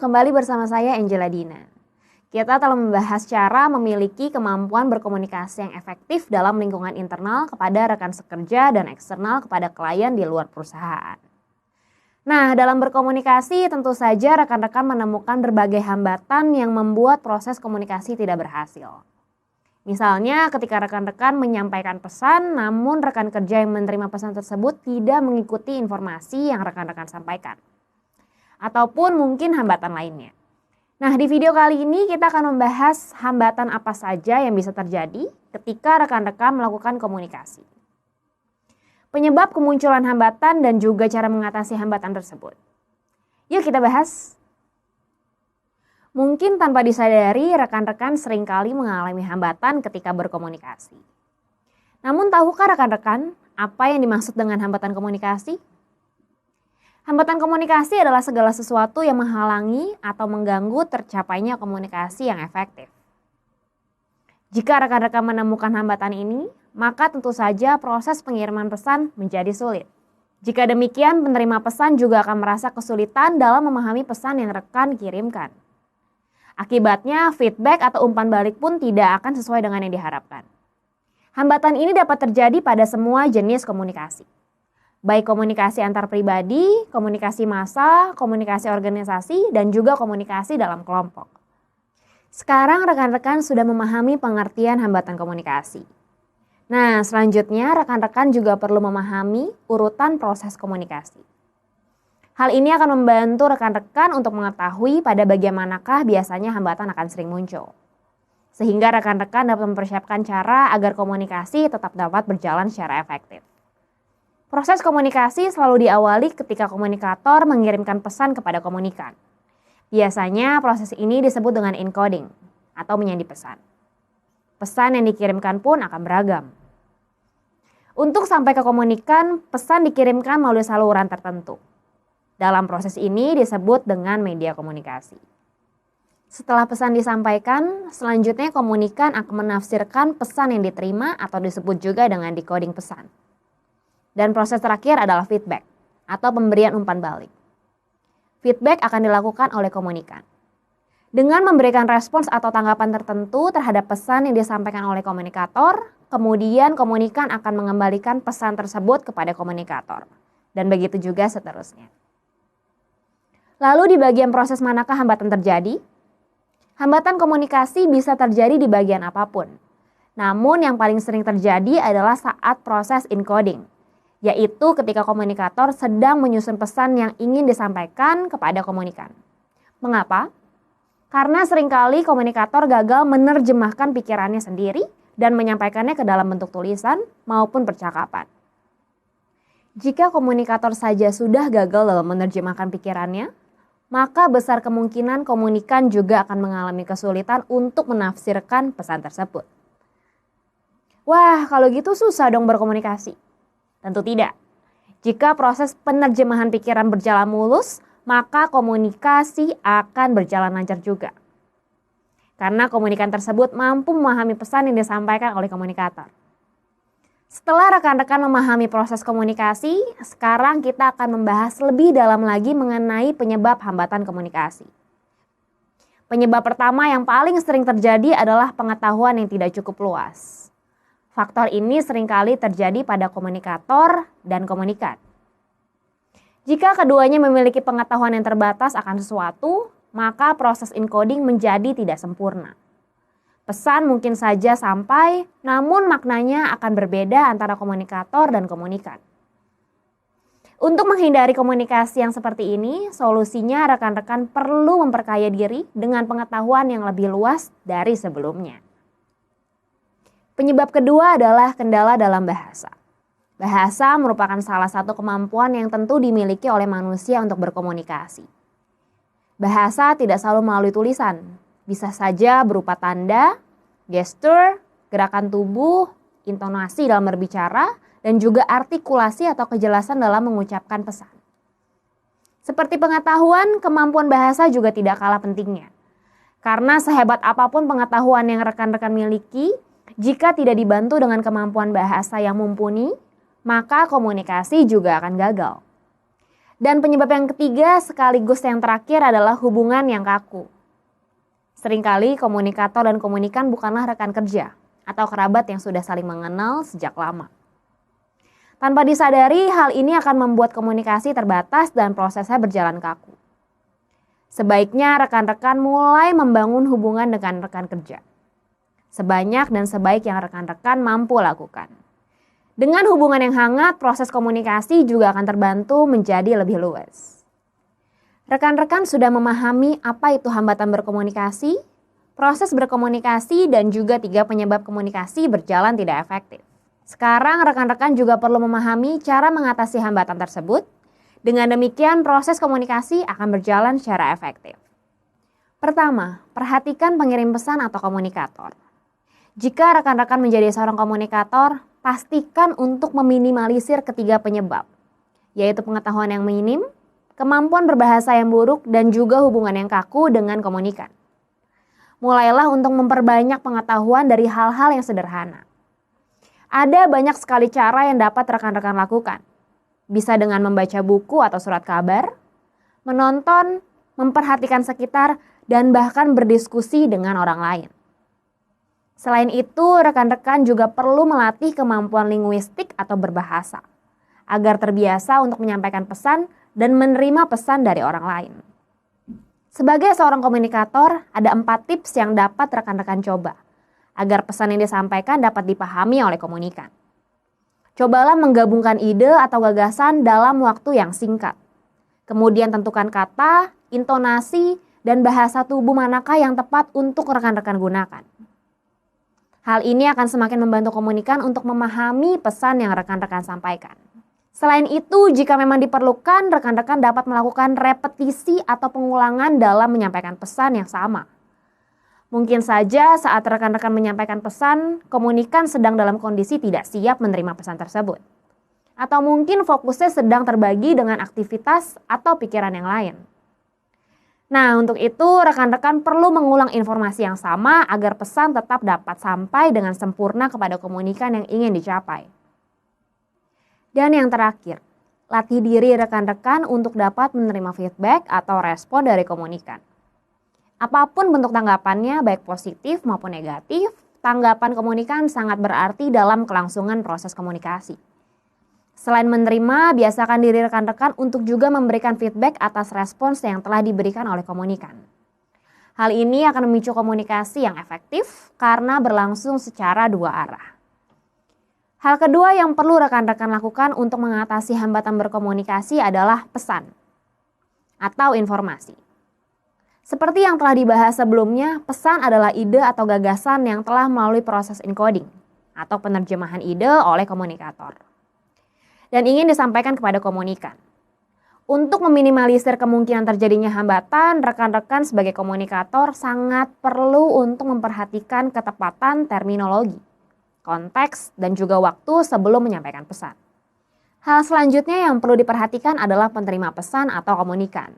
kembali bersama saya Angela Dina. Kita telah membahas cara memiliki kemampuan berkomunikasi yang efektif dalam lingkungan internal kepada rekan sekerja dan eksternal kepada klien di luar perusahaan. Nah, dalam berkomunikasi tentu saja rekan-rekan menemukan berbagai hambatan yang membuat proses komunikasi tidak berhasil. Misalnya ketika rekan-rekan menyampaikan pesan, namun rekan kerja yang menerima pesan tersebut tidak mengikuti informasi yang rekan-rekan sampaikan. Ataupun mungkin hambatan lainnya. Nah, di video kali ini kita akan membahas hambatan apa saja yang bisa terjadi ketika rekan-rekan melakukan komunikasi. Penyebab kemunculan hambatan dan juga cara mengatasi hambatan tersebut. Yuk kita bahas. Mungkin tanpa disadari rekan-rekan seringkali mengalami hambatan ketika berkomunikasi. Namun tahukah rekan-rekan apa yang dimaksud dengan hambatan komunikasi? Hambatan komunikasi adalah segala sesuatu yang menghalangi atau mengganggu tercapainya komunikasi yang efektif. Jika rekan-rekan menemukan hambatan ini, maka tentu saja proses pengiriman pesan menjadi sulit. Jika demikian, penerima pesan juga akan merasa kesulitan dalam memahami pesan yang rekan kirimkan. Akibatnya, feedback atau umpan balik pun tidak akan sesuai dengan yang diharapkan. Hambatan ini dapat terjadi pada semua jenis komunikasi. Baik komunikasi antar pribadi, komunikasi massa, komunikasi organisasi, dan juga komunikasi dalam kelompok. Sekarang rekan-rekan sudah memahami pengertian hambatan komunikasi. Nah, selanjutnya rekan-rekan juga perlu memahami urutan proses komunikasi. Hal ini akan membantu rekan-rekan untuk mengetahui pada bagian manakah biasanya hambatan akan sering muncul. Sehingga rekan-rekan dapat mempersiapkan cara agar komunikasi tetap dapat berjalan secara efektif. Proses komunikasi selalu diawali ketika komunikator mengirimkan pesan kepada komunikan. Biasanya proses ini disebut dengan encoding atau menyandi pesan. Pesan yang dikirimkan pun akan beragam. Untuk sampai ke komunikan, pesan dikirimkan melalui saluran tertentu. Dalam proses ini disebut dengan media komunikasi. Setelah pesan disampaikan, selanjutnya komunikan akan menafsirkan pesan yang diterima atau disebut juga dengan decoding pesan. Dan proses terakhir adalah feedback atau pemberian umpan balik. Feedback akan dilakukan oleh komunikan. Dengan memberikan respons atau tanggapan tertentu terhadap pesan yang disampaikan oleh komunikator, kemudian komunikan akan mengembalikan pesan tersebut kepada komunikator. Dan begitu juga seterusnya. Lalu di bagian proses manakah hambatan terjadi? Hambatan komunikasi bisa terjadi di bagian apapun. Namun yang paling sering terjadi adalah saat proses encoding. Yaitu ketika komunikator sedang menyusun pesan yang ingin disampaikan kepada komunikan. Mengapa? Karena seringkali komunikator gagal menerjemahkan pikirannya sendiri dan menyampaikannya ke dalam bentuk tulisan maupun percakapan. Jika komunikator saja sudah gagal dalam menerjemahkan pikirannya, maka besar kemungkinan komunikan juga akan mengalami kesulitan untuk menafsirkan pesan tersebut. Wah, kalau gitu susah dong berkomunikasi. Tentu tidak. Jika proses penerjemahan pikiran berjalan mulus, maka komunikasi akan berjalan lancar juga. Karena komunikan tersebut mampu memahami pesan yang disampaikan oleh komunikator. Setelah rekan-rekan memahami proses komunikasi, sekarang kita akan membahas lebih dalam lagi mengenai penyebab hambatan komunikasi. Penyebab pertama yang paling sering terjadi adalah pengetahuan yang tidak cukup luas. Faktor ini seringkali terjadi pada komunikator dan komunikan. Jika keduanya memiliki pengetahuan yang terbatas akan sesuatu, maka proses encoding menjadi tidak sempurna. Pesan mungkin saja sampai, namun maknanya akan berbeda antara komunikator dan komunikan. Untuk menghindari komunikasi yang seperti ini, solusinya rekan-rekan perlu memperkaya diri dengan pengetahuan yang lebih luas dari sebelumnya. Penyebab kedua adalah kendala dalam bahasa. Bahasa merupakan salah satu kemampuan yang tentu dimiliki oleh manusia untuk berkomunikasi. Bahasa tidak selalu melalui tulisan, bisa saja berupa tanda, gestur, gerakan tubuh, intonasi dalam berbicara, dan juga artikulasi atau kejelasan dalam mengucapkan pesan. Seperti pengetahuan, kemampuan bahasa juga tidak kalah pentingnya. Karena sehebat apapun pengetahuan yang rekan-rekan miliki, jika tidak dibantu dengan kemampuan bahasa yang mumpuni, maka komunikasi juga akan gagal. Dan penyebab yang ketiga sekaligus yang terakhir adalah hubungan yang kaku. Seringkali komunikator dan komunikan bukanlah rekan kerja atau kerabat yang sudah saling mengenal sejak lama. Tanpa disadari, hal ini akan membuat komunikasi terbatas dan prosesnya berjalan kaku. Sebaiknya rekan-rekan mulai membangun hubungan dengan rekan kerja. Sebanyak dan sebaik yang rekan-rekan mampu lakukan. Dengan hubungan yang hangat, proses komunikasi juga akan terbantu menjadi lebih luas. Rekan-rekan sudah memahami apa itu hambatan berkomunikasi, proses berkomunikasi, dan juga 3 penyebab komunikasi berjalan tidak efektif. Sekarang rekan-rekan juga perlu memahami cara mengatasi hambatan tersebut. Dengan demikian proses komunikasi akan berjalan secara efektif. Pertama, perhatikan pengirim pesan atau komunikator. Jika rekan-rekan menjadi seorang komunikator, pastikan untuk meminimalisir ketiga penyebab, yaitu pengetahuan yang minim, kemampuan berbahasa yang buruk, dan juga hubungan yang kaku dengan komunikan. Mulailah untuk memperbanyak pengetahuan dari hal-hal yang sederhana. Ada banyak sekali cara yang dapat rekan-rekan lakukan. Bisa dengan membaca buku atau surat kabar, menonton, memperhatikan sekitar, dan bahkan berdiskusi dengan orang lain. Selain itu, rekan-rekan juga perlu melatih kemampuan linguistik atau berbahasa, agar terbiasa untuk menyampaikan pesan dan menerima pesan dari orang lain. Sebagai seorang komunikator, ada 4 tips yang dapat rekan-rekan coba, agar pesan yang disampaikan dapat dipahami oleh komunikan. Cobalah menggabungkan ide atau gagasan dalam waktu yang singkat. Kemudian tentukan kata, intonasi, dan bahasa tubuh manakah yang tepat untuk rekan-rekan gunakan. Hal ini akan semakin membantu komunikan untuk memahami pesan yang rekan-rekan sampaikan. Selain itu, jika memang diperlukan, rekan-rekan dapat melakukan repetisi atau pengulangan dalam menyampaikan pesan yang sama. Mungkin saja saat rekan-rekan menyampaikan pesan, komunikan sedang dalam kondisi tidak siap menerima pesan tersebut. Atau mungkin fokusnya sedang terbagi dengan aktivitas atau pikiran yang lain. Nah, untuk itu rekan-rekan perlu mengulang informasi yang sama agar pesan tetap dapat sampai dengan sempurna kepada komunikan yang ingin dicapai. Dan yang terakhir, latih diri rekan-rekan untuk dapat menerima feedback atau respon dari komunikan. Apapun bentuk tanggapannya, baik positif maupun negatif, tanggapan komunikan sangat berarti dalam kelangsungan proses komunikasi. Selain menerima, biasakan diri rekan-rekan untuk juga memberikan feedback atas respons yang telah diberikan oleh komunikan. Hal ini akan memicu komunikasi yang efektif karena berlangsung secara 2 arah. Hal kedua yang perlu rekan-rekan lakukan untuk mengatasi hambatan berkomunikasi adalah pesan atau informasi. Seperti yang telah dibahas sebelumnya, pesan adalah ide atau gagasan yang telah melalui proses encoding atau penerjemahan ide oleh komunikator dan ingin disampaikan kepada komunikan. Untuk meminimalisir kemungkinan terjadinya hambatan, rekan-rekan sebagai komunikator sangat perlu untuk memperhatikan ketepatan terminologi, konteks, dan juga waktu sebelum menyampaikan pesan. Hal selanjutnya yang perlu diperhatikan adalah penerima pesan atau komunikan.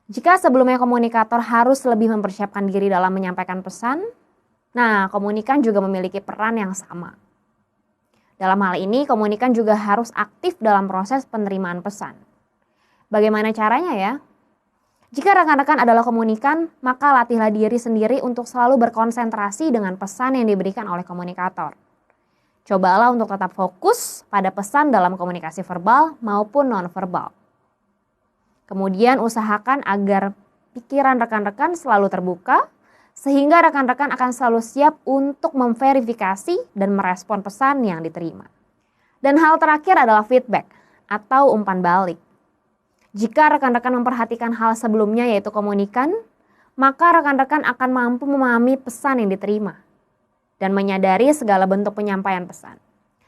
Jika sebelumnya komunikator harus lebih mempersiapkan diri dalam menyampaikan pesan, nah komunikan juga memiliki peran yang sama. Dalam hal ini, komunikan juga harus aktif dalam proses penerimaan pesan. Bagaimana caranya ya? Jika rekan-rekan adalah komunikan, maka latihlah diri sendiri untuk selalu berkonsentrasi dengan pesan yang diberikan oleh komunikator. Cobalah untuk tetap fokus pada pesan dalam komunikasi verbal maupun non-verbal. Kemudian usahakan agar pikiran rekan-rekan selalu terbuka, sehingga rekan-rekan akan selalu siap untuk memverifikasi dan merespon pesan yang diterima. Dan hal terakhir adalah feedback atau umpan balik. Jika rekan-rekan memperhatikan hal sebelumnya yaitu komunikan, maka rekan-rekan akan mampu memahami pesan yang diterima dan menyadari segala bentuk penyampaian pesan.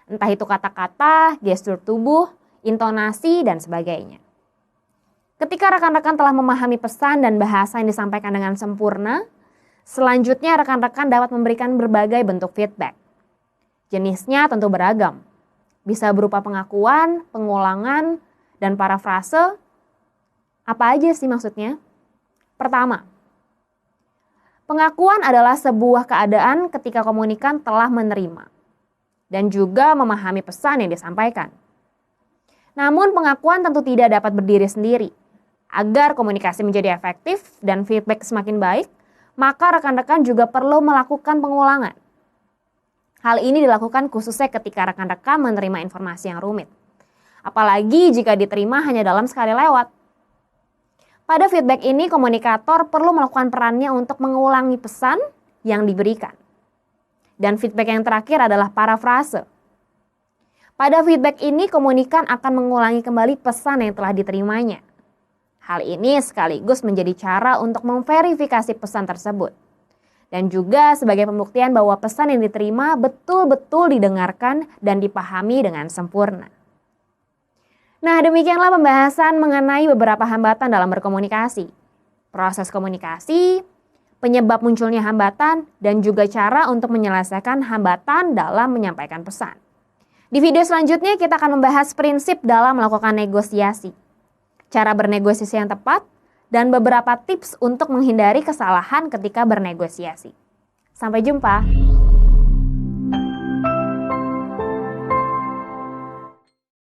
Entah itu kata-kata, gestur tubuh, intonasi, dan sebagainya. Ketika rekan-rekan telah memahami pesan dan bahasa yang disampaikan dengan sempurna, selanjutnya rekan-rekan dapat memberikan berbagai bentuk feedback. Jenisnya tentu beragam. Bisa berupa pengakuan, pengulangan, dan parafrase. Apa aja sih maksudnya? Pertama, pengakuan adalah sebuah keadaan ketika komunikan telah menerima dan juga memahami pesan yang disampaikan. Namun pengakuan tentu tidak dapat berdiri sendiri. Agar komunikasi menjadi efektif dan feedback semakin baik, maka rekan-rekan juga perlu melakukan pengulangan. Hal ini dilakukan khususnya ketika rekan-rekan menerima informasi yang rumit. Apalagi jika diterima hanya dalam sekali lewat. Pada feedback ini, komunikator perlu melakukan perannya untuk mengulangi pesan yang diberikan. Dan feedback yang terakhir adalah parafrase. Pada feedback ini, komunikan akan mengulangi kembali pesan yang telah diterimanya. Hal ini sekaligus menjadi cara untuk memverifikasi pesan tersebut. Dan juga sebagai pembuktian bahwa pesan yang diterima betul-betul didengarkan dan dipahami dengan sempurna. Nah, demikianlah pembahasan mengenai beberapa hambatan dalam berkomunikasi. Proses komunikasi, penyebab munculnya hambatan, dan juga cara untuk menyelesaikan hambatan dalam menyampaikan pesan. Di video selanjutnya kita akan membahas prinsip dalam melakukan negosiasi, cara bernegosiasi yang tepat, dan beberapa tips untuk menghindari kesalahan ketika bernegosiasi. Sampai jumpa!